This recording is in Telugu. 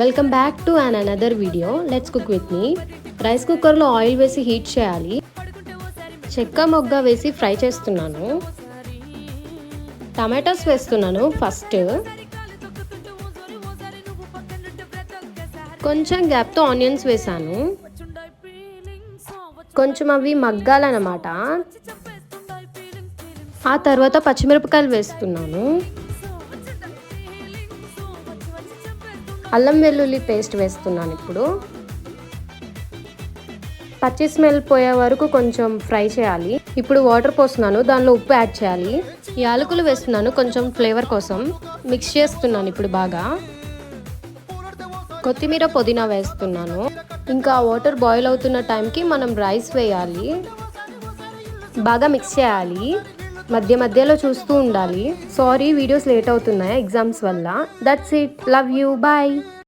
Welcome back to another video. Let's cook with me. Rice కుక్కర్లో ఆయిల్ వేసి హీట్ చేయాలి. చెక్క మొగ్గ వేసి ఫ్రై చేస్తున్నాను. టమాటాస్ వేస్తున్నాను ఫస్ట్. కొంచెం గ్యాప్తో ఆనియన్స్ వేసాను. కొంచెం అవి మగ్గాలన్నమాట. ఆ తర్వాత పచ్చిమిరపకాయలు వేస్తున్నాను. అల్లం వెల్లుల్లి పేస్ట్ వేస్తున్నాను. ఇప్పుడు పచ్చి స్మెల్ పోయే వరకు కొంచెం ఫ్రై చేయాలి. ఇప్పుడు వాటర్ పోస్తున్నాను, దానిలో ఉప్పు యాడ్ చేయాలి. యాలకులు వేస్తున్నాను కొంచెం ఫ్లేవర్ కోసం. మిక్స్ చేస్తున్నాను ఇప్పుడు బాగా. కొత్తిమీర పుదీనా వేస్తున్నాను. ఇంకా వాటర్ బాయిల్ అవుతున్న టైంకి మనం రైస్ వేయాలి. బాగా మిక్స్ చేయాలి. మధ్య మధ్యలో చూస్తూ ఉండాలి. సారీ వీడియోస్ లేట్ అవుతున్నాయి ఎగ్జామ్స్ వల్ల. That's it. Love you. Bye.